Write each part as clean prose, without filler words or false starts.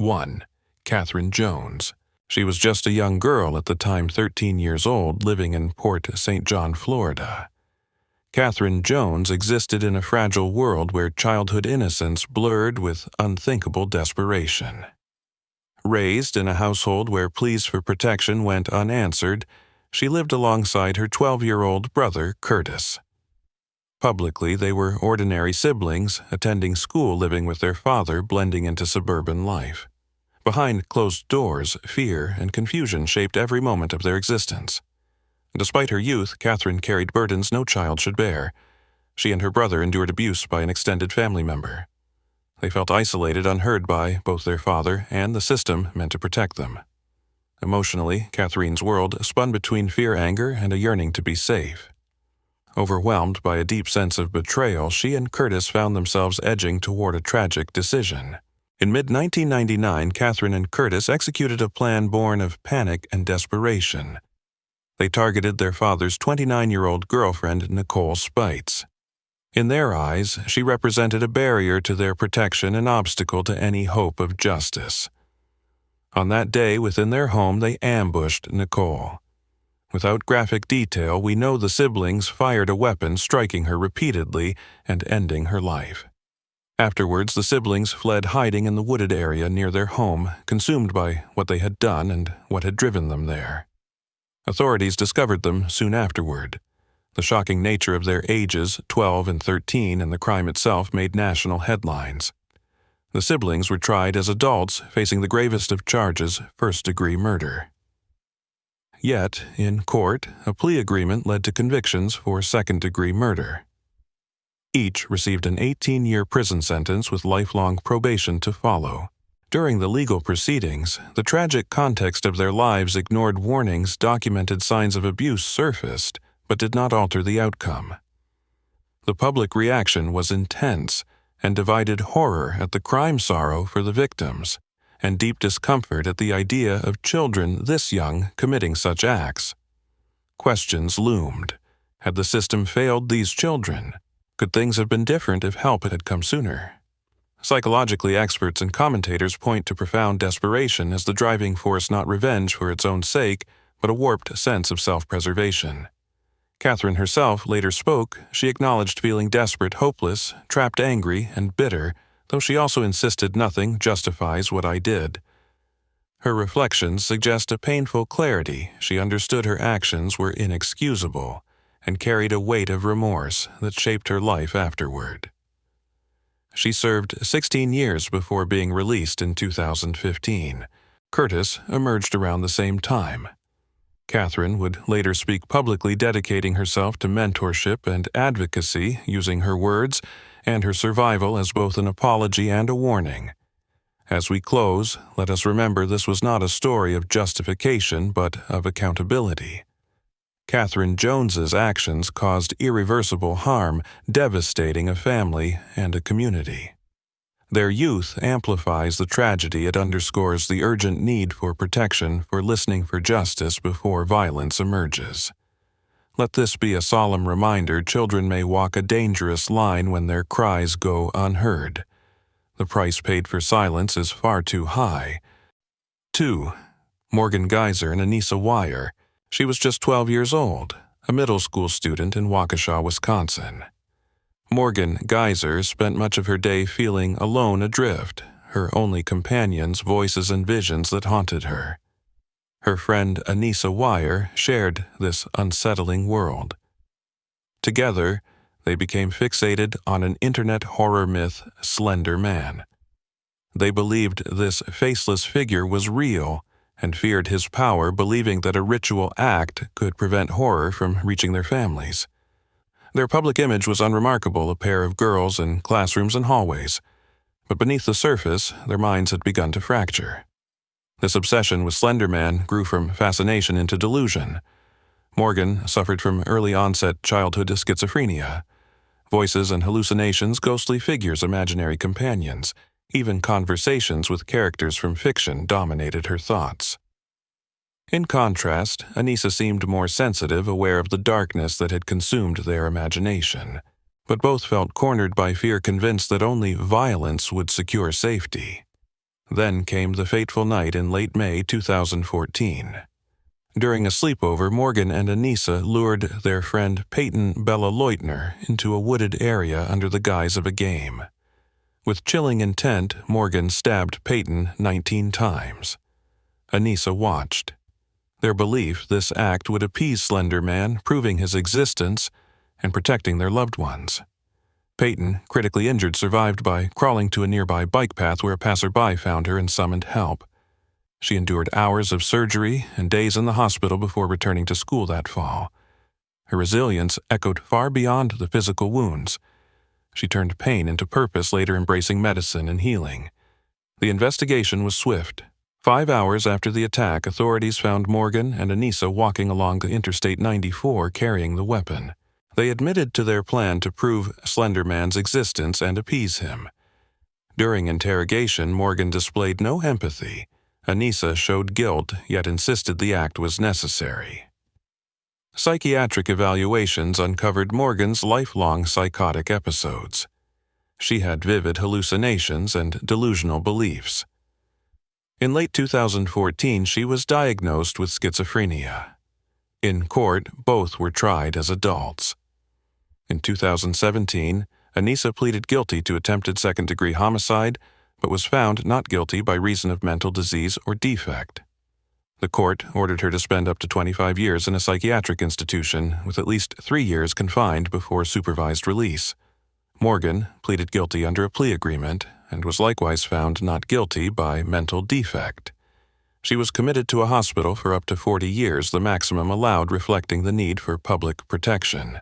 1. Katherine Jones. She was just a young girl at the time, 13 years old, living in Port St. John, Florida. Katherine Jones existed in a fragile world where childhood innocence blurred with unthinkable desperation. Raised in a household where pleas for protection went unanswered, she lived alongside her 12-year-old brother, Curtis. Publicly, they were ordinary siblings, attending school, living with their father, blending into suburban life. Behind closed doors, fear and confusion shaped every moment of their existence. Despite her youth, Katherine carried burdens no child should bear. She and her brother endured abuse by an extended family member. They felt isolated, unheard by both their father and the system meant to protect them. Emotionally, Katherine's world spun between fear, anger, and a yearning to be safe. Overwhelmed by a deep sense of betrayal, she and Curtis found themselves edging toward a tragic decision. In mid-1999, Katherine and Curtis executed a plan born of panic and desperation. They targeted their father's 29-year-old girlfriend, Nicole Spites. In their eyes, she represented a barrier to their protection, an obstacle to any hope of justice. On that day, within their home, they ambushed Nicole. Without graphic detail, we know the siblings fired a weapon, striking her repeatedly and ending her life. Afterwards, the siblings fled, hiding in the wooded area near their home, consumed by what they had done and what had driven them there. Authorities discovered them soon afterward. The shocking nature of their ages, 12 and 13, and the crime itself made national headlines. The siblings were tried as adults, facing the gravest of charges, first-degree murder. Yet, in court, a plea agreement led to convictions for second-degree murder. Each received an 18-year prison sentence with lifelong probation to follow. During the legal proceedings, the tragic context of their lives ignored warnings, documented signs of abuse surfaced, but did not alter the outcome. The public reaction was intense and divided horror at the crime, sorrow for the victims, and deep discomfort at the idea of children this young committing such acts. Questions loomed. Had the system failed these children? Could things have been different if help had come sooner? Psychologically, experts and commentators point to profound desperation as the driving force, not revenge for its own sake, but a warped sense of self-preservation. Katherine herself later spoke. She acknowledged feeling desperate, hopeless, trapped, angry, and bitter, though she also insisted nothing justifies what I did. Her reflections suggest a painful clarity. She understood her actions were inexcusable and carried a weight of remorse that shaped her life afterward. She served 16 years before being released in 2015. Curtis emerged around the same time. Katherine would later speak publicly, dedicating herself to mentorship and advocacy, using her words and her survival as both an apology and a warning. As we close, let us remember this was not a story of justification, but of accountability. Katherine Jones's actions caused irreversible harm, devastating a family and a community. Their youth amplifies the tragedy. It underscores the urgent need for protection, for listening for justice before violence emerges. Let this be a solemn reminder: children may walk a dangerous line when their cries go unheard. The price paid for silence is far too high. 2. Morgan Geyser and Anissa Weier. She was just 12 years old, a middle school student in Waukesha, Wisconsin. Morgan Geyser spent much of her day feeling alone adrift, her only companions voices and visions that haunted her. Her friend Anissa Weier shared this unsettling world. Together, they became fixated on an internet horror myth, Slender Man. They believed this faceless figure was real and feared his power, believing that a ritual act could prevent horror from reaching their families. Their public image was unremarkable, a pair of girls in classrooms and hallways. But beneath the surface, their minds had begun to fracture. This obsession with Slender Man grew from fascination into delusion. Morgan suffered from early-onset childhood schizophrenia. Voices and hallucinations, ghostly figures, imaginary companions. Even conversations with characters from fiction dominated her thoughts. In contrast, Anissa seemed more sensitive, aware of the darkness that had consumed their imagination. But both felt cornered by fear, convinced that only violence would secure safety. Then came the fateful night in late May 2014. During a sleepover, Morgan and Anissa lured their friend Peyton Bella Leutner into a wooded area under the guise of a game. With chilling intent, Morgan stabbed Peyton 19 times. Anissa watched. Their belief this act would appease Slender Man, proving his existence and protecting their loved ones. Peyton, critically injured, survived by crawling to a nearby bike path where a passerby found her and summoned help. She endured hours of surgery and days in the hospital before returning to school that fall. Her resilience echoed far beyond the physical wounds. She turned pain into purpose, later embracing medicine and healing. The investigation was swift. 5 hours after the attack, authorities found Morgan and Anissa walking along the Interstate 94 carrying the weapon. They admitted to their plan to prove Slender Man's existence and appease him. During interrogation, Morgan displayed no empathy. Anissa showed guilt, yet insisted the act was necessary. Psychiatric evaluations uncovered Morgan's lifelong psychotic episodes. She had vivid hallucinations and delusional beliefs. In late 2014, she was diagnosed with schizophrenia. In court, both were tried as adults. In 2017, Anissa pleaded guilty to attempted second-degree homicide, but was found not guilty by reason of mental disease or defect. The court ordered her to spend up to 25 years in a psychiatric institution, with at least 3 years confined before supervised release. Morgan pleaded guilty under a plea agreement and was likewise found not guilty by mental defect. She was committed to a hospital for up to 40 years, the maximum allowed reflecting the need for public protection.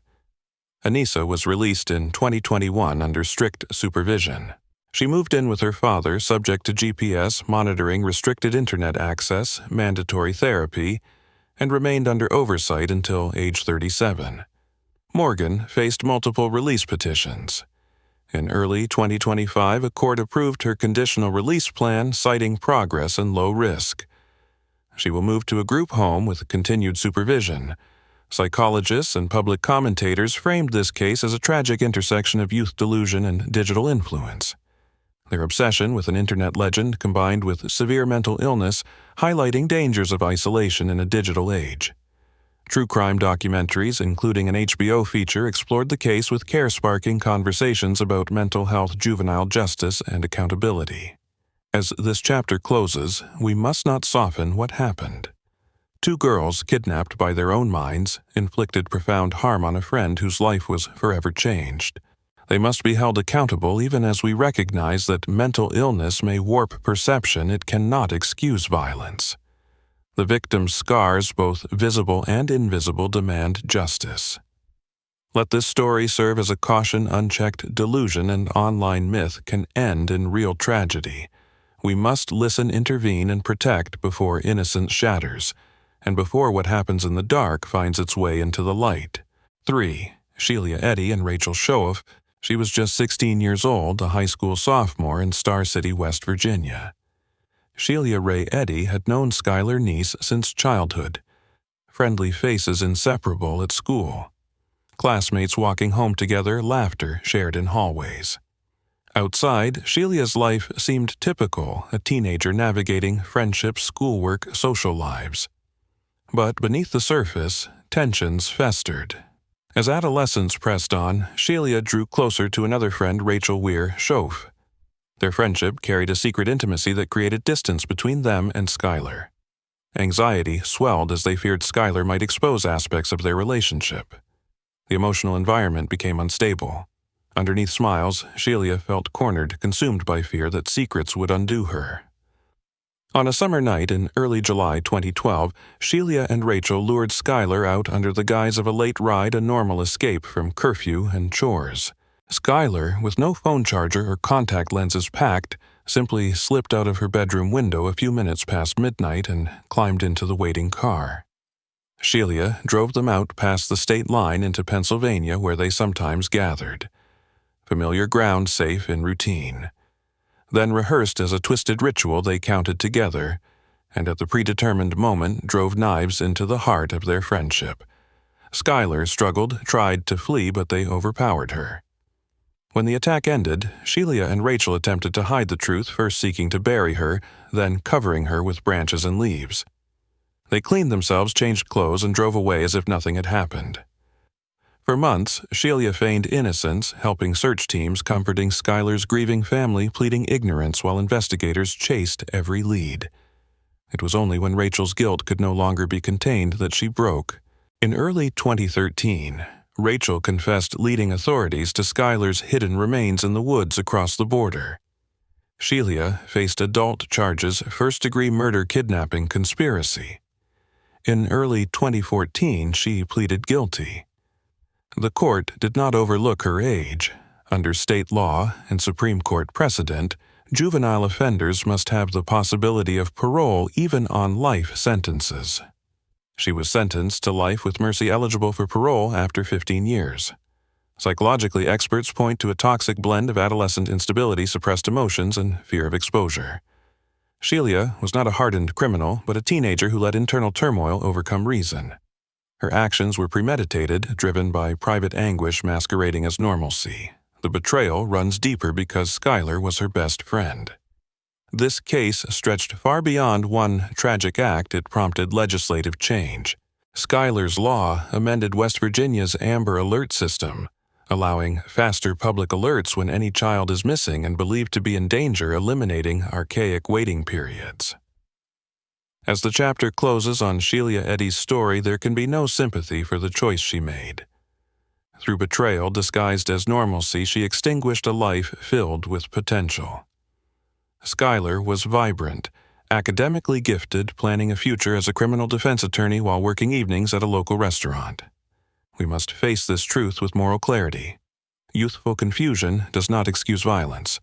Anissa was released in 2021 under strict supervision. She moved in with her father, subject to GPS monitoring, restricted internet access, mandatory therapy, and remained under oversight until age 37. Morgan faced multiple release petitions. In early 2025, a court approved her conditional release plan, citing progress and low risk. She will move to a group home with continued supervision. Psychologists and public commentators framed this case as a tragic intersection of youth delusion and digital influence. Their obsession with an internet legend combined with severe mental illness, highlighting dangers of isolation in a digital age. True crime documentaries, including an HBO feature, explored the case with care-sparking conversations about mental health, juvenile justice, and accountability. As this chapter closes, we must not soften what happened. 2 girls, kidnapped by their own minds, inflicted profound harm on a friend whose life was forever changed. They must be held accountable even as we recognize that mental illness may warp perception. It cannot excuse violence. The victim's scars, both visible and invisible, demand justice. Let this story serve as a caution. Unchecked delusion and online myth can end in real tragedy. We must listen, intervene, and protect before innocence shatters, and before what happens in the dark finds its way into the light. 3. Shelia Eddy and Rachel Shoaf. She was just 16 years old, a high school sophomore in Star City, West Virginia. Shelia Ray Eddy had known Skylar Neese since childhood. Friendly faces inseparable at school. Classmates walking home together, laughter shared in hallways. Outside, Shelia's life seemed typical, a teenager navigating friendships, schoolwork, social lives. But beneath the surface, tensions festered. As adolescence pressed on, Shelia drew closer to another friend, Rachel Weier, Shoaf. Their friendship carried a secret intimacy that created distance between them and Skylar. Anxiety swelled as they feared Skylar might expose aspects of their relationship. The emotional environment became unstable. Underneath smiles, Shelia felt cornered, consumed by fear that secrets would undo her. On a summer night in early July 2012, Shelia and Rachel lured Skylar out under the guise of a late ride, a normal escape from curfew and chores. Skylar, with no phone charger or contact lenses packed, simply slipped out of her bedroom window a few minutes past midnight and climbed into the waiting car. Shelia drove them out past the state line into Pennsylvania, where they sometimes gathered. Familiar ground, safe in routine. Then rehearsed as a twisted ritual, they counted together, and at the predetermined moment drove knives into the heart of their friendship. Skylar struggled, tried to flee, but they overpowered her. When the attack ended, Shelia and Rachel attempted to hide the truth, first seeking to bury her, then covering her with branches and leaves. They cleaned themselves, changed clothes, and drove away as if nothing had happened. For months, Shelia feigned innocence, helping search teams, comforting Skylar's grieving family, pleading ignorance while investigators chased every lead. It was only when Rachel's guilt could no longer be contained that she broke. In early 2013, Rachel confessed leading authorities to Skylar's hidden remains in the woods across the border. Shelia faced adult charges, first-degree murder, kidnapping, conspiracy. In early 2014, she pleaded guilty. The court did not overlook her age. Under state law and Supreme Court precedent, juvenile offenders must have the possibility of parole even on life sentences. She was sentenced to life with mercy, eligible for parole after 15 years. Psychologically, experts point to a toxic blend of adolescent instability, suppressed emotions, and fear of exposure. Shelia was not a hardened criminal, but a teenager who let internal turmoil overcome reason. Her actions were premeditated, driven by private anguish masquerading as normalcy. The betrayal runs deeper because Skylar was her best friend. This case stretched far beyond one tragic act. It prompted legislative change. Skylar's law amended West Virginia's Amber Alert system, allowing faster public alerts when any child is missing and believed to be in danger, eliminating archaic waiting periods. As the chapter closes on Shelia Eddy's story, there can be no sympathy for the choice she made. Through betrayal disguised as normalcy, she extinguished a life filled with potential. Skylar was vibrant, academically gifted, planning a future as a criminal defense attorney while working evenings at a local restaurant. We must face this truth with moral clarity. Youthful confusion does not excuse violence.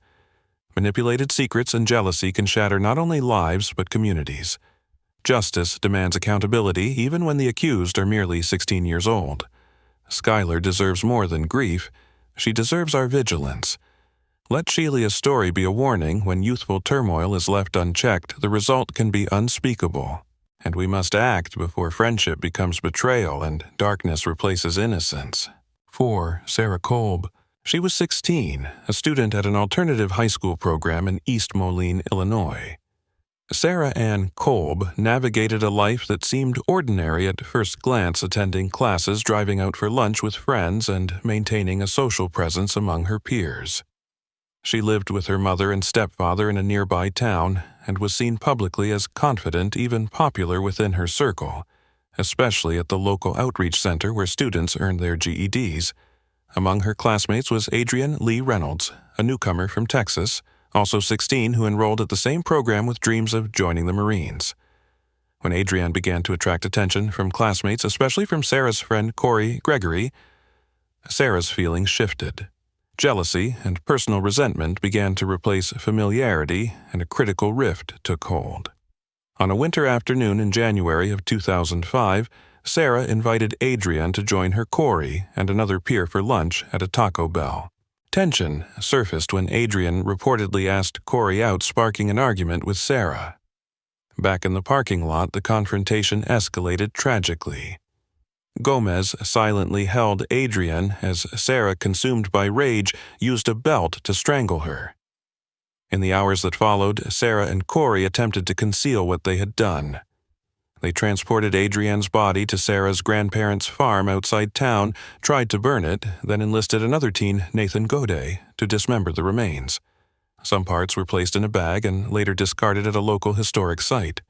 Manipulated secrets and jealousy can shatter not only lives but communities. Justice demands accountability even when the accused are merely 16 years old. Skylar deserves more than grief. She deserves our vigilance. Let Shelia's story be a warning. When youthful turmoil is left unchecked, the result can be unspeakable. And we must act before friendship becomes betrayal and darkness replaces innocence. 4. Sarah Kolb. She was 16, a student at an alternative high school program in East Moline, Illinois. Sarah Ann Kolb navigated a life that seemed ordinary at first glance, attending classes, driving out for lunch with friends, and maintaining a social presence among her peers. She lived with her mother and stepfather in a nearby town and was seen publicly as confident, even popular within her circle, especially at the local outreach center where students earned their GEDs. Among her classmates was Adrienne Lee Reynolds, a newcomer from Texas, also 16, who enrolled at the same program with dreams of joining the Marines. When Adrienne began to attract attention from classmates, especially from Sarah's friend Corey Gregory, Sarah's feelings shifted. Jealousy and personal resentment began to replace familiarity, and a critical rift took hold. On a winter afternoon in January of 2005, Sarah invited Adrienne to join her Corey and another peer for lunch at a Taco Bell. Tension surfaced when Adrienne reportedly asked Corey out, sparking an argument with Sarah. Back in the parking lot, the confrontation escalated tragically. Gomez silently held Adrienne as Sarah, consumed by rage, used a belt to strangle her. In the hours that followed, Sarah and Corey attempted to conceal what they had done. They transported Adrienne's body to Sarah's grandparents' farm outside town, tried to burn it, then enlisted another teen, Nathan Godet, to dismember the remains. Some parts were placed in a bag and later discarded at a local historic site.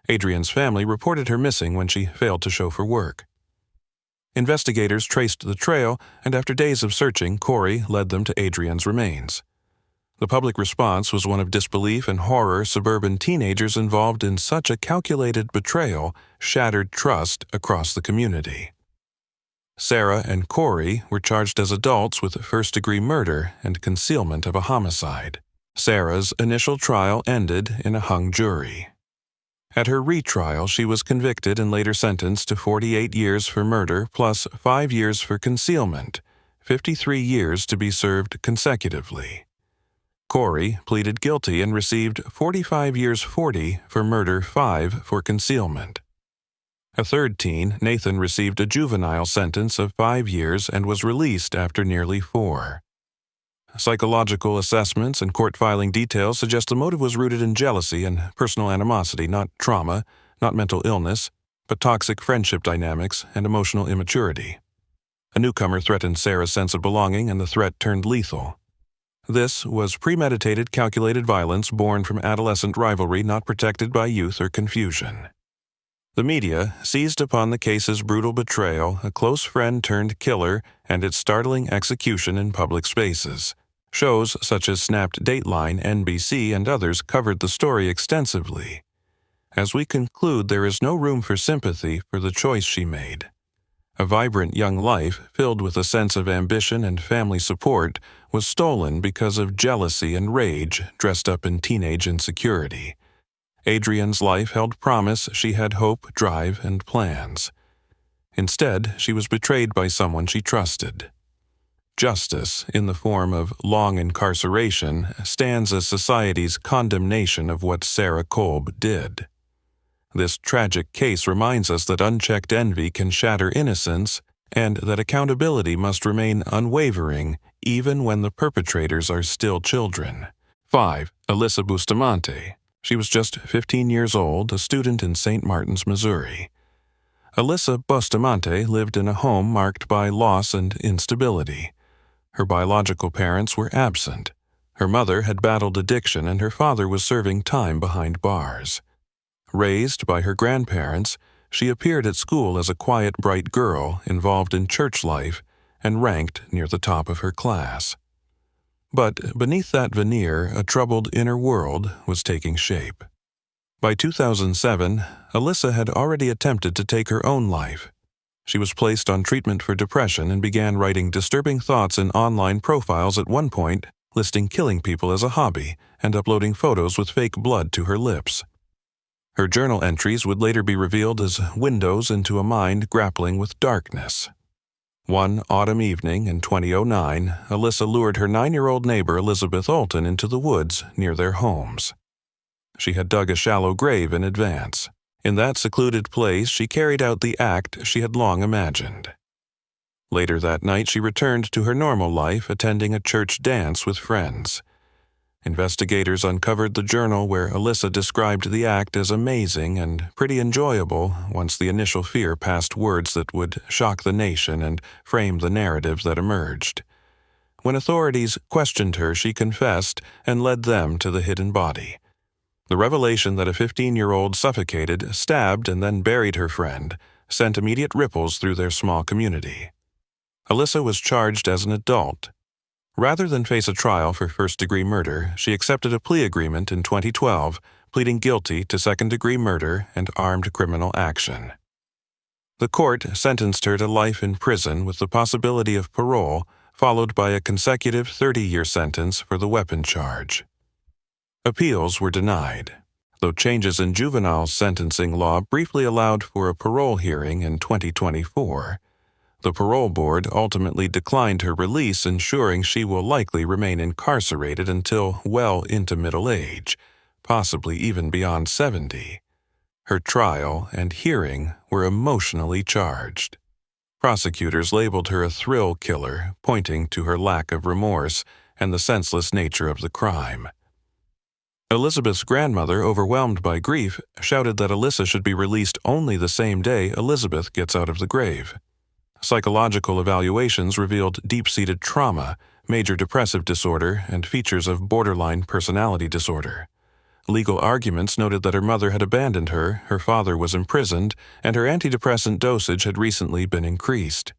Adrienne's family reported her missing when she failed to show for work. Investigators traced the trail, and after days of searching, Corey led them to Adrienne's remains. The public response was one of disbelief and horror. Suburban teenagers involved in such a calculated betrayal shattered trust across the community. Sarah and Corey were charged as adults with first-degree murder and concealment of a homicide. Sarah's initial trial ended in a hung jury. At her retrial, she was convicted and later sentenced to 48 years for murder plus 5 years for concealment, 53 years to be served consecutively. Corey pleaded guilty and received 45 years 40 for murder, 5 for concealment. A third teen, Nathan, received a juvenile sentence of 5 years and was released after nearly 4. Psychological assessments and court filing details suggest the motive was rooted in jealousy and personal animosity, not trauma, not mental illness, but toxic friendship dynamics and emotional immaturity. A newcomer threatened Sarah's sense of belonging, and the threat turned lethal. This was premeditated, calculated violence born from adolescent rivalry not protected by youth or confusion. The media seized upon the case's brutal betrayal, a close friend turned killer, and its startling execution in public spaces. Shows such as Snapped Dateline, NBC, and others covered the story extensively. As we conclude, there is no room for sympathy for the choice she made. A vibrant young life, filled with a sense of ambition and family support, was stolen because of jealousy and rage dressed up in teenage insecurity. Adrian's life held promise. She had hope, drive, and plans. Instead, she was betrayed by someone she trusted. Justice, in the form of long incarceration, stands as society's condemnation of what Sarah Kolb did. This tragic case reminds us that unchecked envy can shatter innocence and that accountability must remain unwavering even when the perpetrators are still children. 5. Alyssa Bustamante. She was just 15 years old, a student in St. Martin's, Missouri. Alyssa Bustamante lived in a home marked by loss and instability. Her biological parents were absent. Her mother had battled addiction, and her father was serving time behind bars. Raised by her grandparents, she appeared at school as a quiet, bright girl involved in church life and ranked near the top of her class. But beneath that veneer, a troubled inner world was taking shape. By 2007, Alyssa had already attempted to take her own life. She was placed on treatment for depression and began writing disturbing thoughts in online profiles, at one point listing killing people as a hobby and uploading photos with fake blood to her lips. Her journal entries would later be revealed as windows into a mind grappling with darkness. One autumn evening in 2009, Alyssa lured her 9-year-old neighbor Elizabeth Olton into the woods near their homes. She had dug a shallow grave in advance. In that secluded place, she carried out the act she had long imagined. Later that night, she returned to her normal life, attending a church dance with friends. Investigators uncovered the journal where Alyssa described the act as amazing and pretty enjoyable once the initial fear passed words that would shock the nation and frame the narrative that emerged. When authorities questioned her, she confessed and led them to the hidden body. The revelation that a 15-year-old suffocated, stabbed, and then buried her friend sent immediate ripples through their small community. Alyssa was charged as an adult. Rather than face a trial for first-degree murder, she accepted a plea agreement in 2012, pleading guilty to second-degree murder and armed criminal action. The court sentenced her to life in prison with the possibility of parole, followed by a consecutive 30-year sentence for the weapon charge. Appeals were denied, though changes in juvenile sentencing law briefly allowed for a parole hearing in 2024. The parole board ultimately declined her release, ensuring she will likely remain incarcerated until well into middle age, possibly even beyond 70. Her trial and hearing were emotionally charged. Prosecutors labeled her a thrill killer, pointing to her lack of remorse and the senseless nature of the crime. Elizabeth's grandmother, overwhelmed by grief, shouted that Alyssa should be released only the same day Elizabeth gets out of the grave. Psychological evaluations revealed deep-seated trauma, major depressive disorder, and features of borderline personality disorder. Legal arguments noted that her mother had abandoned her, her father was imprisoned, and her antidepressant dosage had recently been increased.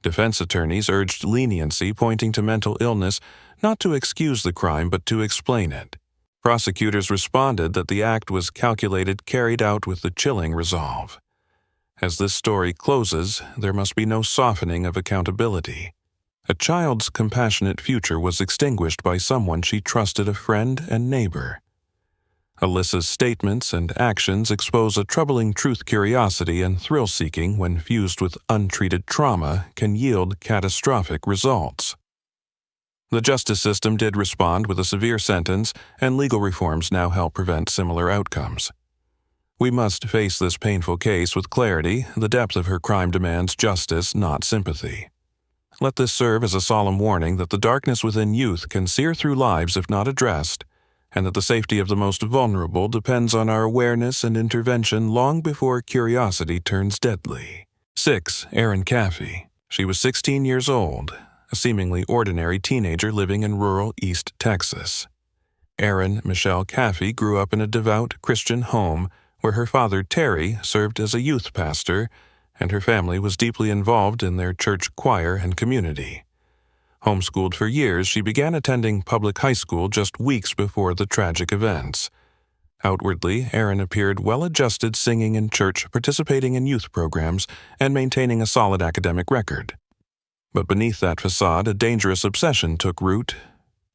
Defense attorneys urged leniency, pointing to mental illness not to excuse the crime but to explain it. Prosecutors responded that the act was calculated, carried out with the chilling resolve. As this story closes, there must be no softening of accountability. A child's compassionate future was extinguished by someone she trusted, a friend and neighbor. Alyssa's statements and actions expose a troubling truth. Curiosity and thrill-seeking, when fused with untreated trauma, can yield catastrophic results. The justice system did respond with a severe sentence, and legal reforms now help prevent similar outcomes. We must face this painful case with clarity. The depth of her crime demands justice, not sympathy. Let this serve as a solemn warning that the darkness within youth can sear through lives if not addressed, and that the safety of the most vulnerable depends on our awareness and intervention long before curiosity turns deadly. 6. Erin Caffey. She was 16 years old, a seemingly ordinary teenager living in rural East Texas. Erin Michelle Caffey grew up in a devout Christian home where her father, Terry, served as a youth pastor, and her family was deeply involved in their church choir and community. Homeschooled for years, she began attending public high school just weeks before the tragic events. Outwardly, Erin appeared well-adjusted, singing in church, participating in youth programs, and maintaining a solid academic record. But beneath that facade, a dangerous obsession took root.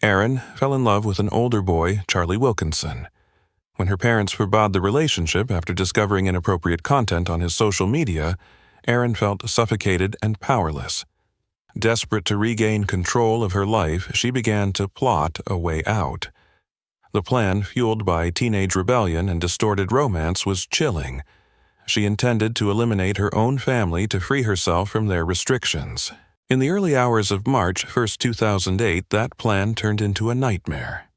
Erin fell in love with an older boy, Charlie Wilkinson. When her parents forbade the relationship after discovering inappropriate content on his social media, Erin felt suffocated and powerless. Desperate to regain control of her life, she began to plot a way out. The plan, fueled by teenage rebellion and distorted romance, was chilling. She intended to eliminate her own family to free herself from their restrictions. In the early hours of March 1, 2008, that plan turned into a nightmare.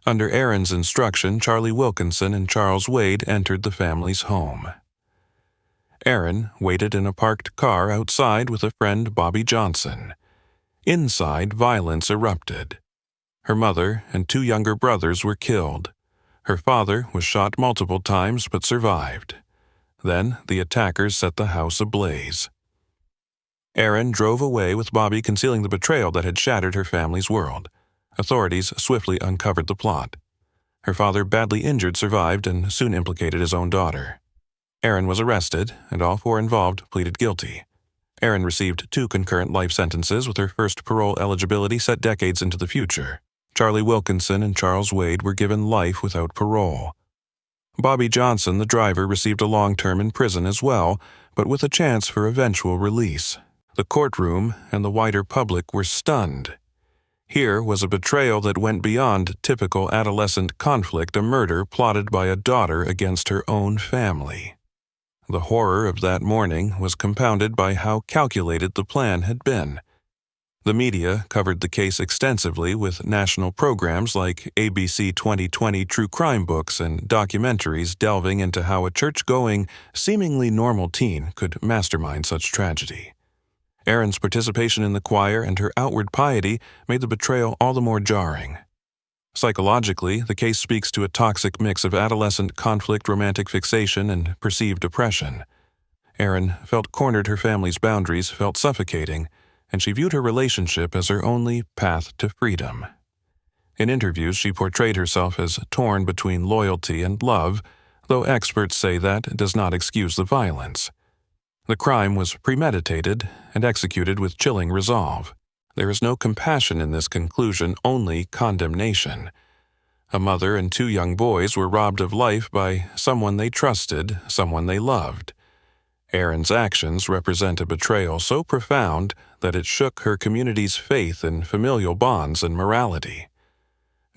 Under Erin's instruction, Charlie Wilkinson and Charles Wade entered the family's home. Erin waited in a parked car outside with a friend, Bobby Johnson. Inside, violence erupted. Her mother and 2 younger brothers were killed. Her father was shot multiple times but survived. Then the attackers set the house ablaze. Erin drove away with Bobby, concealing the betrayal that had shattered her family's world. Authorities swiftly uncovered the plot. Her father, badly injured, survived and soon implicated his own daughter. Erin was arrested, and all 4 involved pleaded guilty. Erin received 2 concurrent life sentences, with her first parole eligibility set decades into the future. Charlie Wilkinson and Charles Wade were given life without parole. Bobby Johnson, the driver, received a long term in prison as well, but with a chance for eventual release. The courtroom and the wider public were stunned. Here was a betrayal that went beyond typical adolescent conflict, a murder plotted by a daughter against her own family. The horror of that morning was compounded by how calculated the plan had been. The media covered the case extensively, with national programs like ABC 2020 true crime books and documentaries delving into how a church-going, seemingly normal teen could mastermind such tragedy. Erin's participation in the choir and her outward piety made the betrayal all the more jarring. Psychologically, the case speaks to a toxic mix of adolescent conflict, romantic fixation, and perceived oppression. Erin felt cornered, her family's boundaries felt suffocating, and she viewed her relationship as her only path to freedom. In interviews, she portrayed herself as torn between loyalty and love, though experts say that does not excuse the violence. The crime was premeditated and executed with chilling resolve. There is no compassion in this conclusion, only condemnation. A mother and 2 young boys were robbed of life by someone they trusted, someone they loved. Erin's actions represent a betrayal so profound that it shook her community's faith in familial bonds and morality.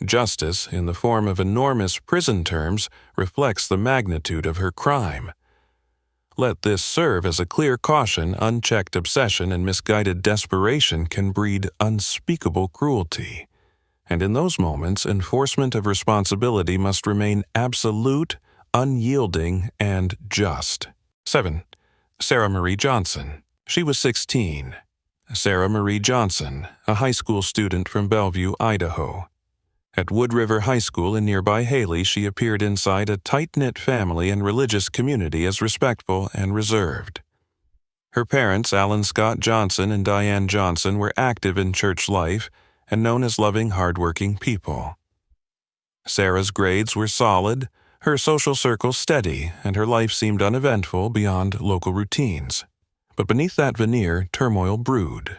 Justice, in the form of enormous prison terms, reflects the magnitude of her crime. Let this serve as a clear caution: unchecked obsession and misguided desperation can breed unspeakable cruelty. And in those moments, enforcement of responsibility must remain absolute, unyielding, and just. 7. Sarah Marie Johnson. She was 16. Sarah Marie Johnson, a high school student from Bellevue, Idaho. At Wood River High School in nearby Haley, she appeared inside a tight-knit family and religious community as respectful and reserved. Her parents, Alan Scott Johnson and Diane Johnson, were active in church life and known as loving, hardworking people. Sarah's grades were solid, her social circle steady, and her life seemed uneventful beyond local routines. But beneath that veneer, turmoil brewed.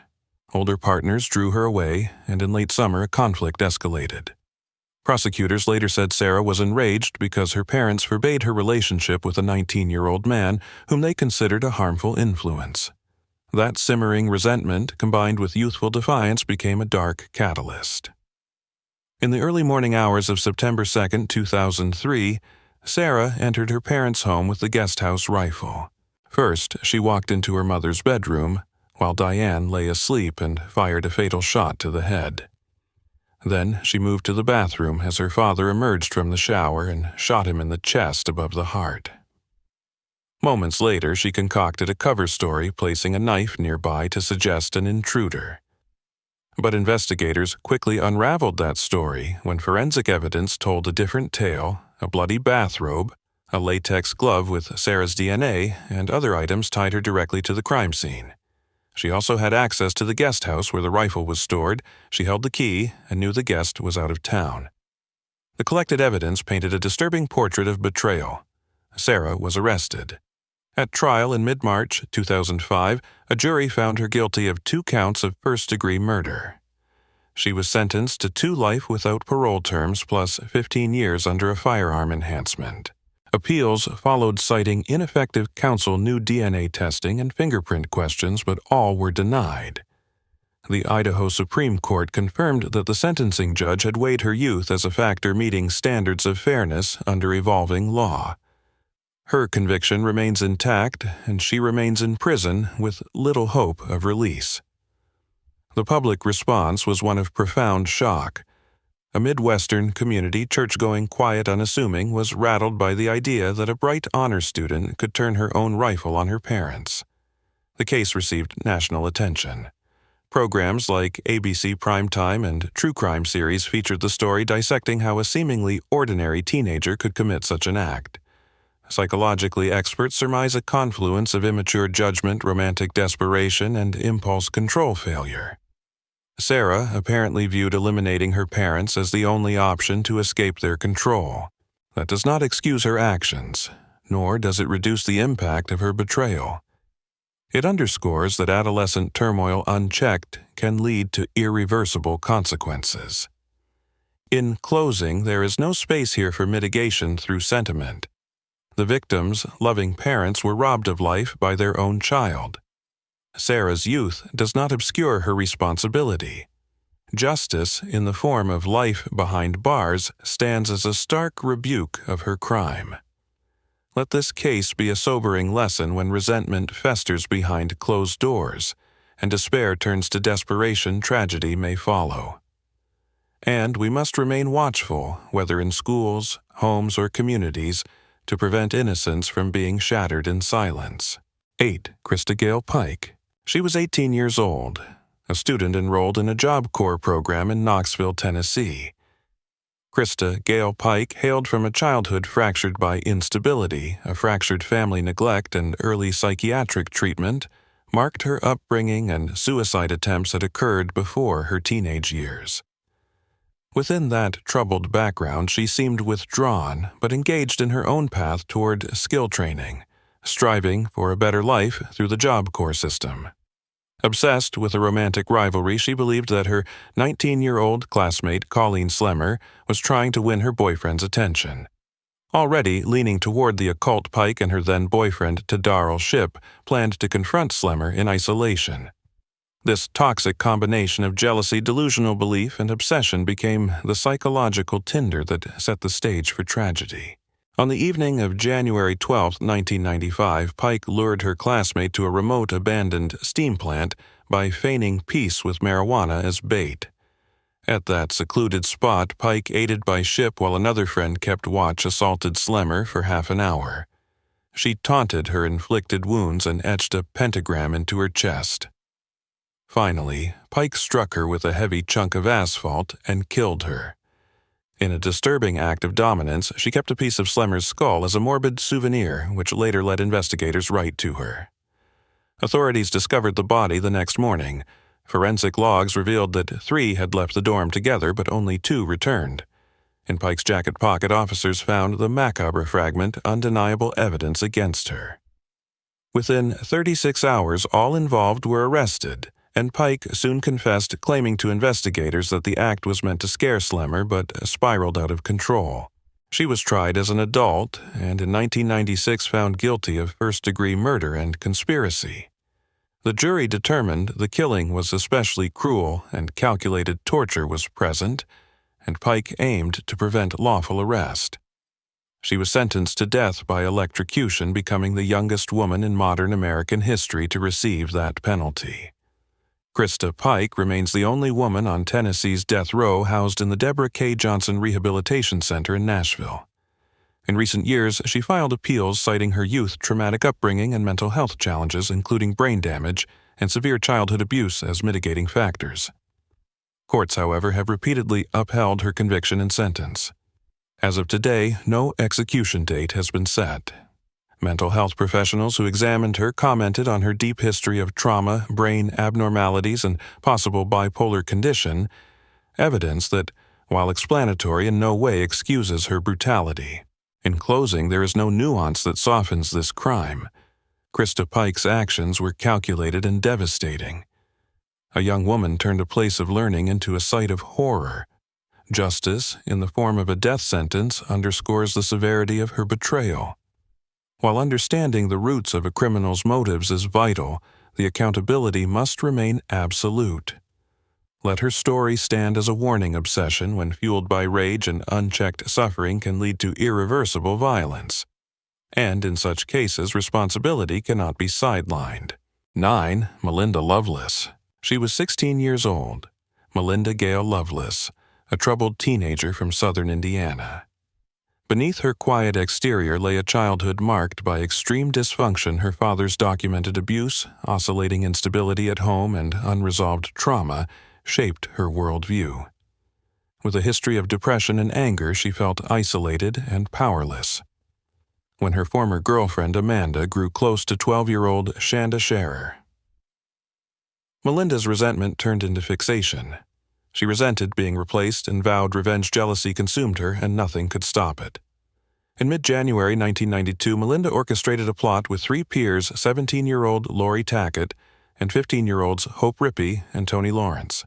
Older partners drew her away, and in late summer, a conflict escalated. Prosecutors later said Sarah was enraged because her parents forbade her relationship with a 19-year-old man whom they considered a harmful influence. That simmering resentment, combined with youthful defiance, became a dark catalyst. In the early morning hours of September 2, 2003, Sarah entered her parents' home with the guest house rifle. First, she walked into her mother's bedroom, while Diane lay asleep and fired a fatal shot to the head. Then she moved to the bathroom as her father emerged from the shower and shot him in the chest above the heart. Moments later, she concocted a cover story, placing a knife nearby to suggest an intruder. But investigators quickly unraveled that story when forensic evidence told a different tale: a bloody bathrobe, a latex glove with Sarah's DNA, and other items tied her directly to the crime scene. She also had access to the guest house where the rifle was stored. She held the key and knew the guest was out of town. The collected evidence painted a disturbing portrait of betrayal. Sarah was arrested. At trial in mid-March 2005, a jury found her guilty of 2 counts of first-degree murder. She was sentenced to 2 life without parole terms plus 15 years under a firearm enhancement. Appeals followed, citing ineffective counsel, new DNA testing, and fingerprint questions, but all were denied. The Idaho Supreme Court confirmed that the sentencing judge had weighed her youth as a factor meeting standards of fairness under evolving law. Her conviction remains intact, and she remains in prison with little hope of release. The public response was one of profound shock. A Midwestern community, church-going, quiet, unassuming, was rattled by the idea that a bright honor student could turn her own rifle on her parents. The case received national attention. Programs like ABC Primetime and True Crime series featured the story, dissecting how a seemingly ordinary teenager could commit such an act. Psychologically, experts surmise a confluence of immature judgment, romantic desperation, and impulse control failure. Sarah apparently viewed eliminating her parents as the only option to escape their control. That does not excuse her actions, nor does it reduce the impact of her betrayal. It underscores that adolescent turmoil unchecked can lead to irreversible consequences. In closing, there is no space here for mitigation through sentiment. The victim's loving parents were robbed of life by their own child. Sarah's youth does not obscure her responsibility. Justice, in the form of life behind bars, stands as a stark rebuke of her crime. Let this case be a sobering lesson when resentment festers behind closed doors, and despair turns to desperation. Tragedy may follow. And we must remain watchful, whether in schools, homes, or communities, to prevent innocence from being shattered in silence. 8. Christa Gail Pike. She was 18 years old, a student enrolled in a Job Corps program in Knoxville, Tennessee. Christa Gail Pike hailed from a childhood fractured by instability. A fractured family, neglect, and early psychiatric treatment marked her upbringing, and suicide attempts had occurred before her teenage years. Within that troubled background, she seemed withdrawn, but engaged in her own path toward skill training, striving for a better life through the Job Corps system. Obsessed with a romantic rivalry, she believed that her 19-year-old classmate, Colleen Slemmer, was trying to win her boyfriend's attention. Already leaning toward the occult, Pike and her then-boyfriend, Darrell Shipp, planned to confront Slemmer in isolation. This toxic combination of jealousy, delusional belief, and obsession became the psychological tinder that set the stage for tragedy. On the evening of January 12, 1995, Pike lured her classmate to a remote, abandoned steam plant by feigning peace with marijuana as bait. At that secluded spot, Pike, aided by Shipp while another friend kept watch, assaulted Slemmer for half an hour. She taunted her inflicted wounds and etched a pentagram into her chest. Finally, Pike struck her with a heavy chunk of asphalt and killed her. In a disturbing act of dominance, she kept a piece of Slemmer's skull as a morbid souvenir, which later led investigators right to her. Authorities discovered the body the next morning. Forensic logs revealed that 3 had left the dorm together, but only 2 returned. In Pike's jacket pocket, officers found the macabre fragment, undeniable evidence against her. Within 36 hours, all involved were arrested, and Pike soon confessed, claiming to investigators that the act was meant to scare Slemmer but spiraled out of control. She was tried as an adult and in 1996 found guilty of first-degree murder and conspiracy. The jury determined the killing was especially cruel and calculated torture was present, and Pike aimed to prevent lawful arrest. She was sentenced to death by electrocution, becoming the youngest woman in modern American history to receive that penalty. Christa Pike remains the only woman on Tennessee's death row housed in the Deborah K. Johnson Rehabilitation Center in Nashville. In recent years, she filed appeals citing her youth traumatic upbringing and mental health challenges, including brain damage and severe childhood abuse, as mitigating factors. Courts, however, have repeatedly upheld her conviction and sentence. As of today, no execution date has been set. Mental health professionals who examined her commented on her deep history of trauma, brain abnormalities, and possible bipolar condition, evidence that, while explanatory, in no way excuses her brutality. In closing, there is no nuance that softens this crime. Christa Pike's actions were calculated and devastating. A young woman turned a place of learning into a site of horror. Justice, in the form of a death sentence, underscores the severity of her betrayal. While understanding the roots of a criminal's motives is vital, the accountability must remain absolute. Let her story stand as a warning. Obsession, when fueled by rage and unchecked suffering, can lead to irreversible violence. And in such cases, responsibility cannot be sidelined. 9. Melinda Loveless. She was 16 years old. Melinda Gail Loveless, a troubled teenager from southern Indiana. Beneath her quiet exterior lay a childhood marked by extreme dysfunction, her father's documented abuse, oscillating instability at home, and unresolved trauma shaped her worldview. With a history of depression and anger, she felt isolated and powerless. When her former girlfriend Amanda grew close to 12-year-old Shanda Scherer, Melinda's resentment turned into fixation. She resented being replaced and vowed revenge. Jealousy consumed her, and nothing could stop it. In mid-January 1992, Melinda orchestrated a plot with three peers, 17-year-old Lori Tackett and 15-year-olds Hope Rippey and Tony Lawrence.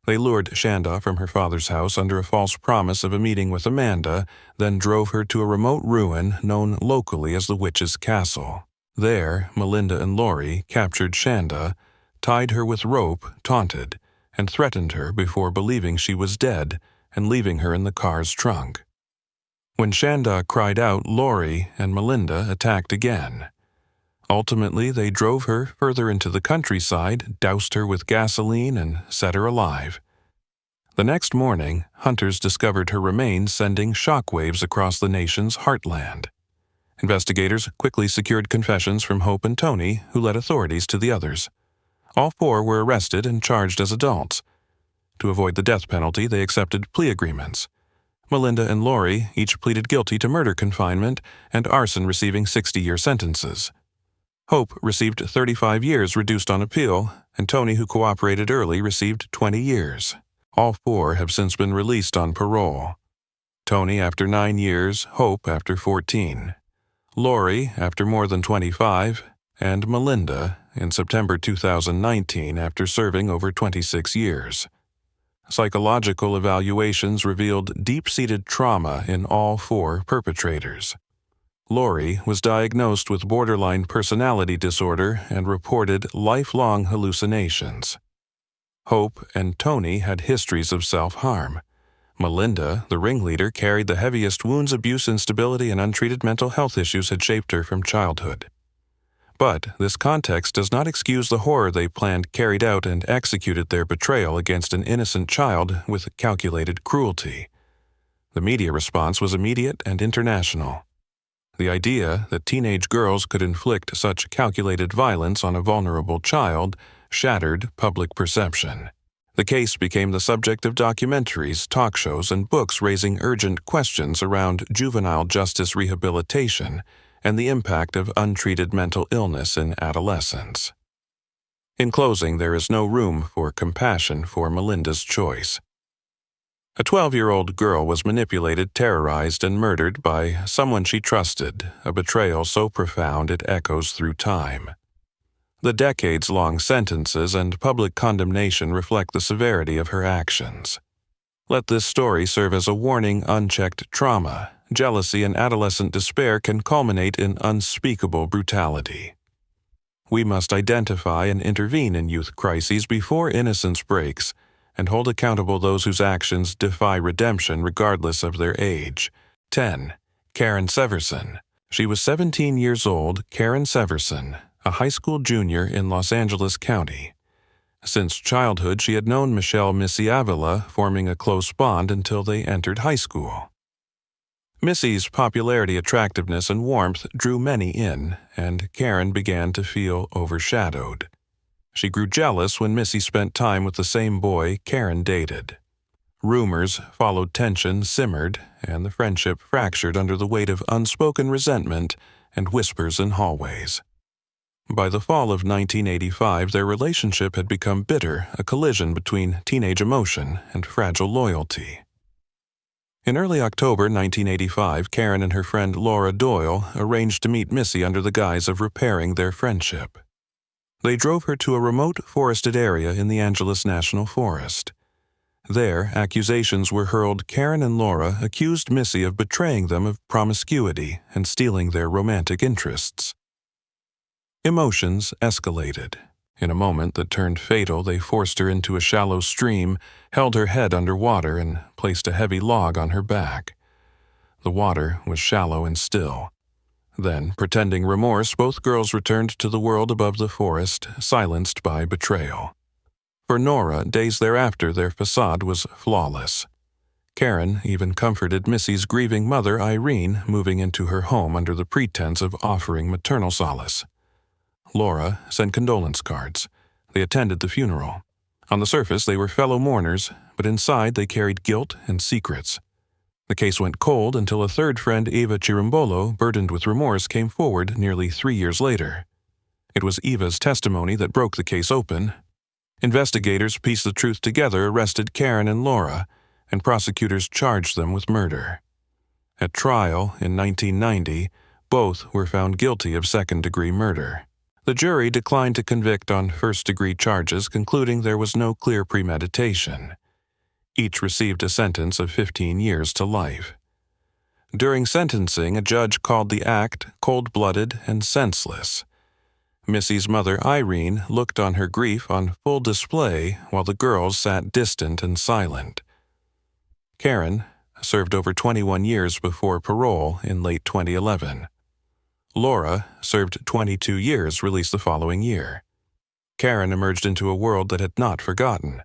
They lured Shanda from her father's house under a false promise of a meeting with Amanda, then drove her to a remote ruin known locally as the Witch's Castle. There, Melinda and Lori captured Shanda, tied her with rope, taunted, and threatened her before believing she was dead and leaving her in the car's trunk. When Shanda cried out, Lori and Melinda attacked again. Ultimately, they drove her further into the countryside, doused her with gasoline, and set her alive. The next morning, hunters discovered her remains, sending shockwaves across the nation's heartland. Investigators quickly secured confessions from Hope and Tony, who led authorities to the others. All four were arrested and charged as adults. To avoid the death penalty, they accepted plea agreements. Melinda and Lori each pleaded guilty to murder confinement and arson, receiving 60-year sentences. Hope received 35 years reduced on appeal, and Tony, who cooperated early, received 20 years. All four have since been released on parole. Tony after 9 years, Hope after 14. Lori after more than 25, and Melinda in September 2019 after serving over 26 years. Psychological evaluations revealed deep-seated trauma in all four perpetrators. Lori was diagnosed with borderline personality disorder and reported lifelong hallucinations. Hope and Tony had histories of self-harm. Melinda, the ringleader, carried the heaviest wounds. Abuse, instability, and untreated mental health issues had shaped her from childhood. But this context does not excuse the horror they planned, carried out, and executed their betrayal against an innocent child with calculated cruelty. The media response was immediate and international. The idea that teenage girls could inflict such calculated violence on a vulnerable child shattered public perception. The case became the subject of documentaries, talk shows, and books, raising urgent questions around juvenile justice rehabilitation and the impact of untreated mental illness in adolescence. In closing, there is no room for compassion for Melinda's choice. A 12-year-old girl was manipulated, terrorized, and murdered by someone she trusted, a betrayal so profound it echoes through time. The decades-long sentences and public condemnation reflect the severity of her actions. Let this story serve as a warning. Unchecked trauma, jealousy, and adolescent despair can culminate in unspeakable brutality. We must identify and intervene in youth crises before innocence breaks, and hold accountable those whose actions defy redemption regardless of their age. 10. Karen Severson. She was 17 years old, Karen Severson, a high school junior in Los Angeles County. Since childhood, she had known Michelle Missy Avila, forming a close bond until they entered high school. Missy's popularity, attractiveness, and warmth drew many in, and Karen began to feel overshadowed. She grew jealous when Missy spent time with the same boy Karen dated. Rumors followed, tension simmered, and the friendship fractured under the weight of unspoken resentment and whispers in hallways. By the fall of 1985, their relationship had become bitter, a collision between teenage emotion and fragile loyalty. In early October 1985, Karen and her friend Laura Doyle arranged to meet Missy under the guise of repairing their friendship. They drove her to a remote forested area in the Angeles National Forest. There, accusations were hurled. Karen and Laura accused Missy of betraying them of promiscuity and stealing their romantic interests. Emotions escalated. In a moment that turned fatal, they forced her into a shallow stream, held her head under water, and placed a heavy log on her back. The water was shallow and still. Then, pretending remorse, both girls returned to the world above the forest, silenced by betrayal. For Nora, days thereafter, their facade was flawless. Karen even comforted Missy's grieving mother, Irene, moving into her home under the pretense of offering maternal solace. Laura sent condolence cards. They attended the funeral. On the surface, they were fellow mourners, but inside they carried guilt and secrets. The case went cold until a third friend, Eva Chirimbolo, burdened with remorse, came forward nearly 3 years later. It was Eva's testimony that broke the case open. Investigators pieced the truth together, arrested Karen and Laura, and prosecutors charged them with murder. At trial in 1990, both were found guilty of second-degree murder. The jury declined to convict on first-degree charges, concluding there was no clear premeditation. Each received a sentence of 15 years to life. During sentencing, a judge called the act cold-blooded and senseless. Missy's mother, Irene, looked on her grief on full display while the girls sat distant and silent. Karen served over 21 years before parole in late 2011. Laura served 22 years, released the following year. Karen emerged into a world that had not forgotten.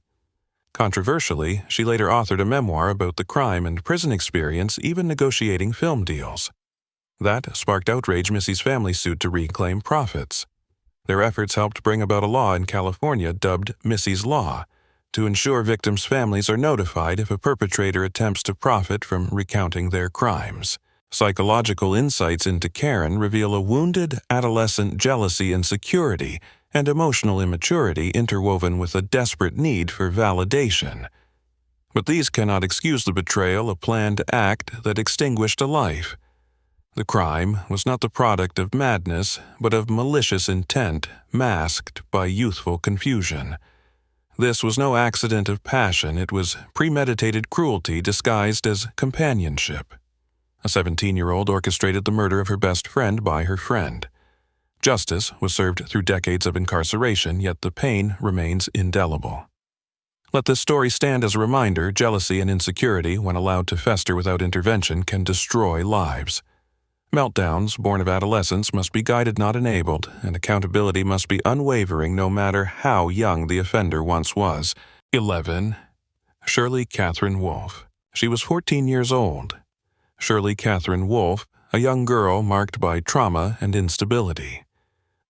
Controversially, she later authored a memoir about the crime and prison experience, even negotiating film deals. That sparked outrage. Missy's family sued to reclaim profits. Their efforts helped bring about a law in California dubbed Missy's Law, to ensure victims' families are notified if a perpetrator attempts to profit from recounting their crimes. Psychological insights into Karen reveal a wounded adolescent jealousy, insecurity, and emotional immaturity interwoven with a desperate need for validation. But these cannot excuse the betrayal, a planned act that extinguished a life. The crime was not the product of madness, but of malicious intent, masked by youthful confusion. This was no accident of passion, it was premeditated cruelty disguised as companionship. A 17-year-old orchestrated the murder of her best friend by her friend. Justice was served through decades of incarceration, yet the pain remains indelible. Let this story stand as a reminder: jealousy and insecurity, when allowed to fester without intervention, can destroy lives. Meltdowns born of adolescence must be guided, not enabled, and accountability must be unwavering no matter how young the offender once was. 11. Shirley Catherine Wolfe. She was 14 years old. Shirley Catherine Wolfe, a young girl marked by trauma and instability.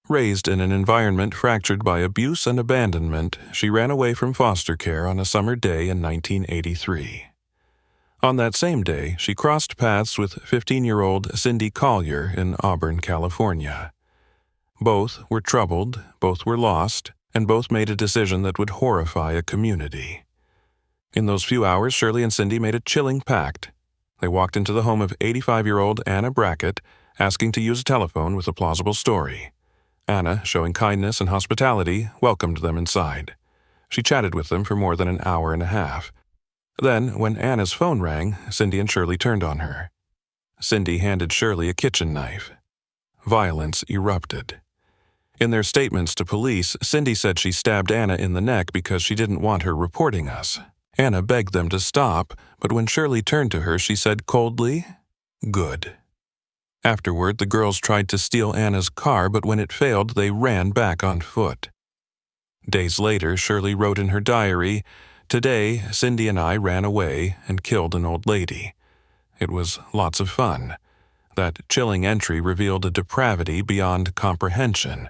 Raised in an environment fractured by abuse and abandonment, she ran away from foster care on a summer day in 1983. On that same day, she crossed paths with 15-year-old Cindy Collier in Auburn, California. Both were troubled, both were lost, and both made a decision that would horrify a community. In those few hours, Shirley and Cindy made a chilling pact. They walked into the home of 85-year-old Anna Brackett, asking to use a telephone with a plausible story. Anna, showing kindness and hospitality, welcomed them inside. She chatted with them for more than an hour and a half. Then, when Anna's phone rang, Cindy and Shirley turned on her. Cindy handed Shirley a kitchen knife. Violence erupted. In their statements to police, Cindy said she stabbed Anna in the neck because she didn't want her reporting us. Anna begged them to stop, but when Shirley turned to her, she said coldly, "Good." Afterward, the girls tried to steal Anna's car, but when it failed, they ran back on foot. Days later, Shirley wrote in her diary, "Today, Cindy and I ran away and killed an old lady. It was lots of fun." That chilling entry revealed a depravity beyond comprehension.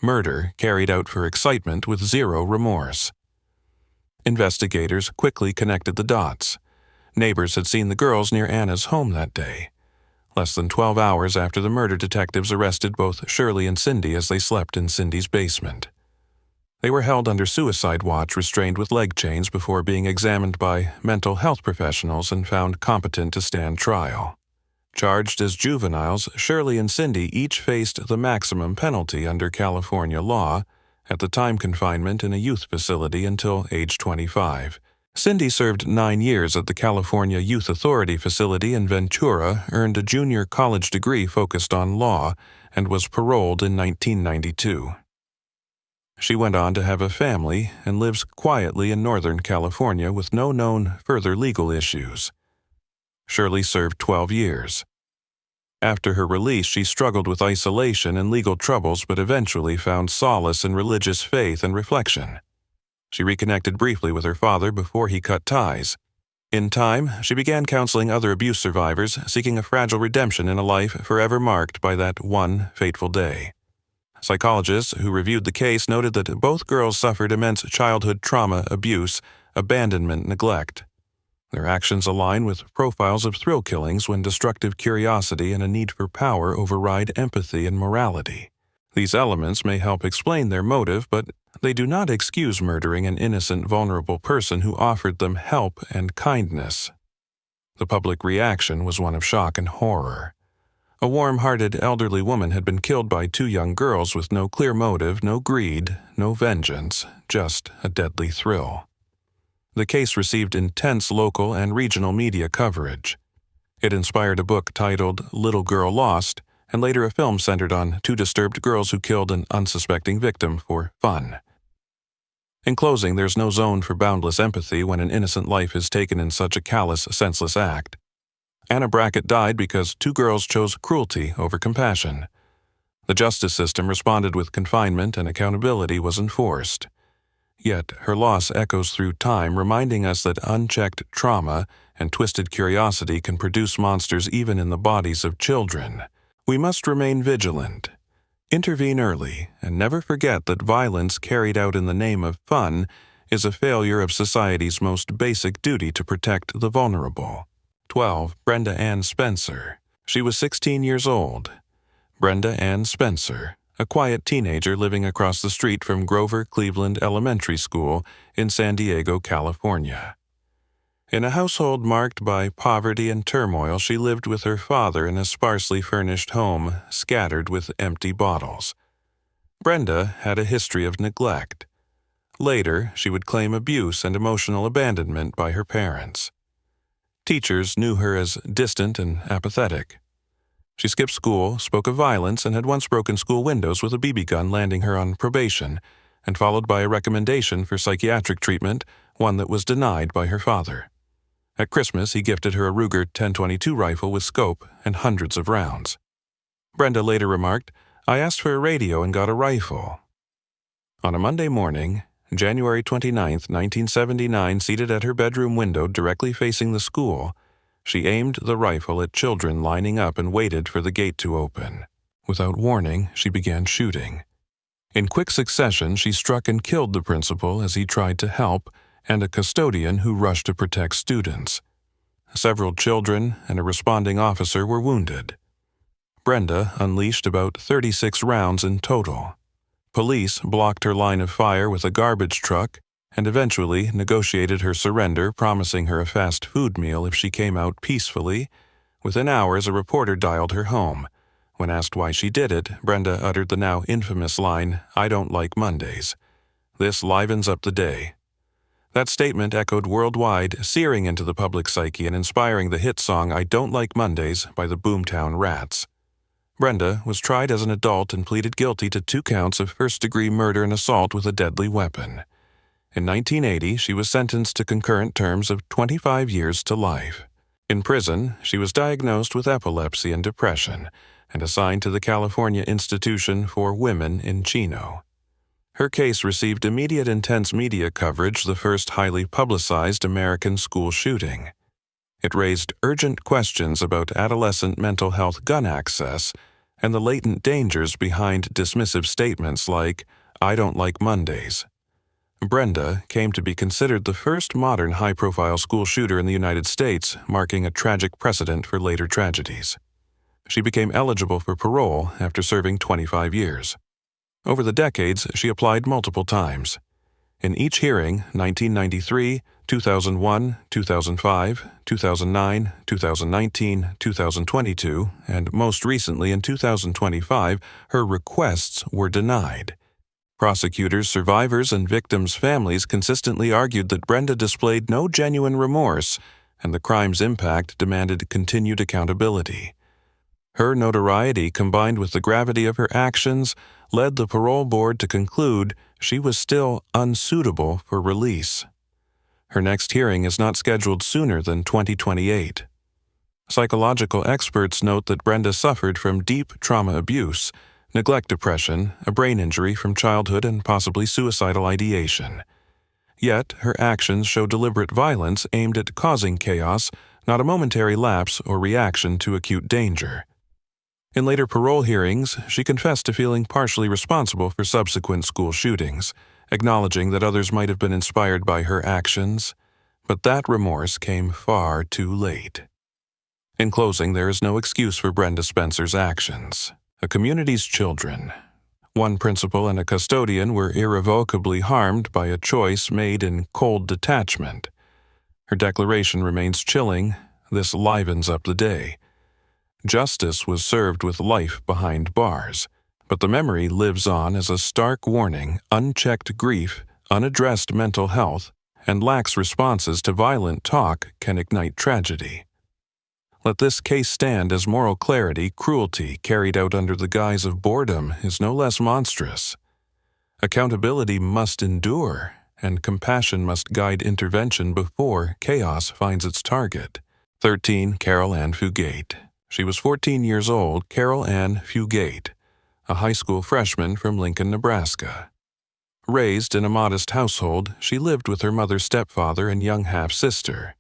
Murder carried out for excitement with zero remorse. Investigators quickly connected the dots. Neighbors had seen the girls near Anna's home that day. Less than 12 hours after the murder, detectives arrested both Shirley and Cindy as they slept in Cindy's basement. They were held under suicide watch, restrained with leg chains, before being examined by mental health professionals and found competent to stand trial. Charged as juveniles, Shirley and Cindy each faced the maximum penalty under California law, at the time confinement in a youth facility until age 25. Cindy served 9 years at the California Youth Authority facility in Ventura, earned a junior college degree focused on law, and was paroled in 1992. She went on to have a family and lives quietly in Northern California with no known further legal issues. Shirley served 12 years. After her release, she struggled with isolation and legal troubles, but eventually found solace in religious faith and reflection. She reconnected briefly with her father before he cut ties. In time, she began counseling other abuse survivors, seeking a fragile redemption in a life forever marked by that one fateful day. Psychologists who reviewed the case noted that both girls suffered immense childhood trauma, abuse, abandonment, neglect. Their actions align with profiles of thrill killings when destructive curiosity and a need for power override empathy and morality. These elements may help explain their motive, but they do not excuse murdering an innocent, vulnerable person who offered them help and kindness. The public reaction was one of shock and horror. A warm-hearted elderly woman had been killed by 2 young girls with no clear motive, no greed, no vengeance, just a deadly thrill. The case received intense local and regional media coverage. It inspired a book titled Little Girl Lost, and later a film centered on 2 disturbed girls who killed an unsuspecting victim for fun. In closing, there's no zone for boundless empathy when an innocent life is taken in such a callous, senseless act. Anna Brackett died because 2 girls chose cruelty over compassion. The justice system responded with confinement and accountability was enforced. Yet her loss echoes through time, reminding us that unchecked trauma and twisted curiosity can produce monsters even in the bodies of children. We must remain vigilant, intervene early, and never forget that violence carried out in the name of fun is a failure of society's most basic duty to protect the vulnerable. 12. Brenda Ann Spencer. She was 16 years old. Brenda Ann Spencer, a quiet teenager living across the street from Grover Cleveland Elementary School in San Diego, California. In a household marked by poverty and turmoil, she lived with her father in a sparsely furnished home, scattered with empty bottles. Brenda had a history of neglect. Later, she would claim abuse and emotional abandonment by her parents. Teachers knew her as distant and apathetic. She skipped school, spoke of violence, and had once broken school windows with a BB gun, landing her on probation, and followed by a recommendation for psychiatric treatment, one that was denied by her father. At Christmas, he gifted her a Ruger 10/22 rifle with scope and hundreds of rounds. Brenda later remarked, "I asked for a radio and got a rifle." On a Monday morning, January 29, 1979, seated at her bedroom window directly facing the school, she aimed the rifle at children lining up and waited for the gate to open. Without warning, she began shooting. In quick succession, she struck and killed the principal as he tried to help, and a custodian who rushed to protect students. Several children and a responding officer were wounded. Brenda unleashed about 36 rounds in total. Police blocked her line of fire with a garbage truck and eventually negotiated her surrender, promising her a fast food meal if she came out peacefully. Within hours, a reporter dialed her home. When asked why she did it, Brenda uttered the now infamous line, "I don't like Mondays. This livens up the day." That statement echoed worldwide, searing into the public psyche and inspiring the hit song "I Don't Like Mondays" by the Boomtown Rats. Brenda was tried as an adult and pleaded guilty to 2 counts of first-degree murder and assault with a deadly weapon. In 1980, she was sentenced to concurrent terms of 25 years to life. In prison, she was diagnosed with epilepsy and depression and assigned to the California Institution for Women in Chino. Her case received immediate intense media coverage, the first highly publicized American school shooting. It raised urgent questions about adolescent mental health gun access and the latent dangers behind dismissive statements like, "I don't like Mondays." Brenda came to be considered the first modern high-profile school shooter in the United States, marking a tragic precedent for later tragedies. She became eligible for parole after serving 25 years. Over the decades, she applied multiple times. In each hearing, 1993, 2001, 2005, 2009, 2019, 2022, and most recently in 2025, her requests were denied. Prosecutors, survivors, and victims' families consistently argued that Brenda displayed no genuine remorse, and the crime's impact demanded continued accountability. Her notoriety, combined with the gravity of her actions, led the parole board to conclude she was still unsuitable for release. Her next hearing is not scheduled sooner than 2028. Psychological experts note that Brenda suffered from deep trauma abuse, neglect depression, a brain injury from childhood, and possibly suicidal ideation. Yet, her actions show deliberate violence aimed at causing chaos, not a momentary lapse or reaction to acute danger. In later parole hearings, she confessed to feeling partially responsible for subsequent school shootings, acknowledging that others might have been inspired by her actions, but that remorse came far too late. In closing, there is no excuse for Brenda Spencer's actions. A community's children. One principal and a custodian were irrevocably harmed by a choice made in cold detachment. Her declaration remains chilling. This livens up the day. Justice was served with life behind bars, but the memory lives on as a stark warning. Unchecked grief, unaddressed mental health, and lax responses to violent talk can ignite tragedy. Let this case stand as moral clarity. Cruelty carried out under the guise of boredom is no less monstrous. Accountability must endure, and compassion must guide intervention before chaos finds its target. 13. Caril Ann Fugate. She was 14 years old, Caril Ann Fugate, a high school freshman from Lincoln, Nebraska. Raised in a modest household, she lived with her mother's stepfather and young half-sister.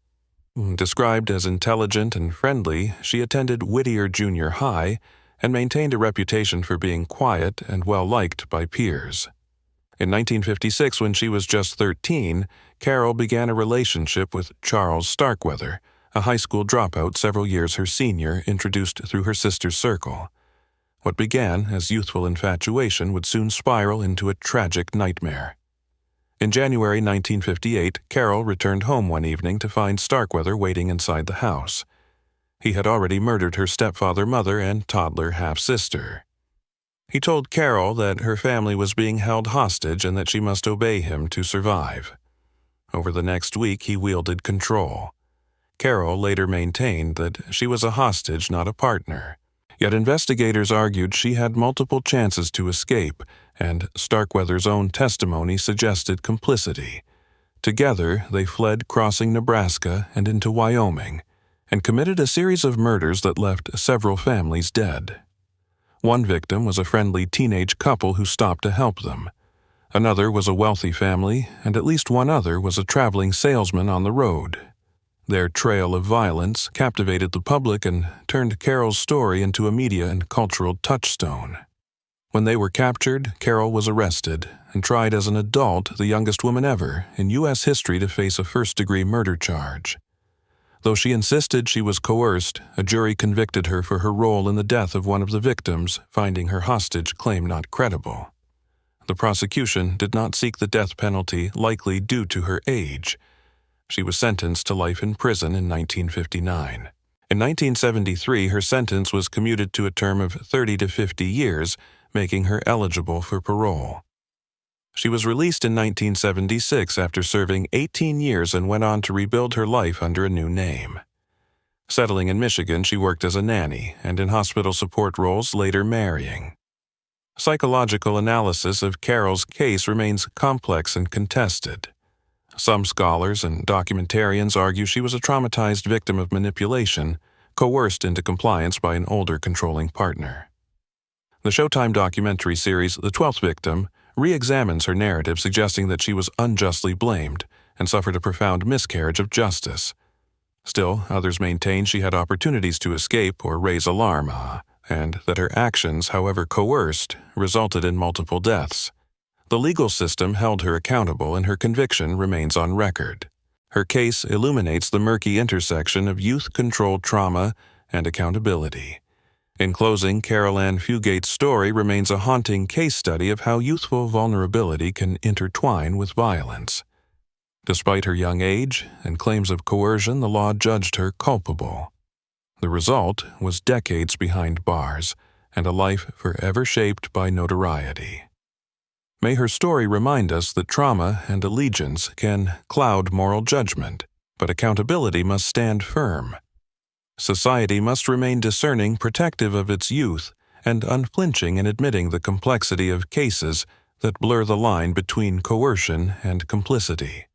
Described as intelligent and friendly, she attended Whittier Junior High and maintained a reputation for being quiet and well-liked by peers. In 1956, when she was just 13, Caril began a relationship with Charles Starkweather, a high school dropout several years her senior, introduced through her sister's circle. What began as youthful infatuation would soon spiral into a tragic nightmare. In January 1958, Caril returned home one evening to find Starkweather waiting inside the house. He had already murdered her stepfather, mother, and toddler half-sister. He told Caril that her family was being held hostage and that she must obey him to survive. Over the next week, he wielded control. Caril later maintained that she was a hostage, not a partner. Yet investigators argued she had multiple chances to escape, and Starkweather's own testimony suggested complicity. Together, they fled crossing Nebraska and into Wyoming, and committed a series of murders that left several families dead. One victim was a friendly teenage couple who stopped to help them. Another was a wealthy family, and at least one other was a traveling salesman on the road. Their trail of violence captivated the public and turned Caril's story into a media and cultural touchstone. When they were captured, Caril was arrested and tried as an adult, the youngest woman ever in U.S. history to face a first-degree murder charge. Though she insisted she was coerced, a jury convicted her for her role in the death of one of the victims, finding her hostage claim not credible. The prosecution did not seek the death penalty, likely due to her age. She was sentenced to life in prison in 1959. In 1973, her sentence was commuted to a term of 30 to 50 years, making her eligible for parole. She was released in 1976 after serving 18 years and went on to rebuild her life under a new name. Settling in Michigan, she worked as a nanny and in hospital support roles, later marrying. Psychological analysis of Caril's case remains complex and contested. Some scholars and documentarians argue she was a traumatized victim of manipulation, coerced into compliance by an older controlling partner. The Showtime documentary series The 12th Victim re-examines her narrative, suggesting that she was unjustly blamed and suffered a profound miscarriage of justice. Still, others maintain she had opportunities to escape or raise alarm, and that her actions, however coerced, resulted in multiple deaths. The legal system held her accountable, and her conviction remains on record. Her case illuminates the murky intersection of youth-controlled trauma and accountability. In closing, Caril Ann Fugate's story remains a haunting case study of how youthful vulnerability can intertwine with violence. Despite her young age and claims of coercion, the law judged her culpable. The result was decades behind bars and a life forever shaped by notoriety. May her story remind us that trauma and allegiance can cloud moral judgment, but accountability must stand firm. Society must remain discerning, protective of its youth, and unflinching in admitting the complexity of cases that blur the line between coercion and complicity.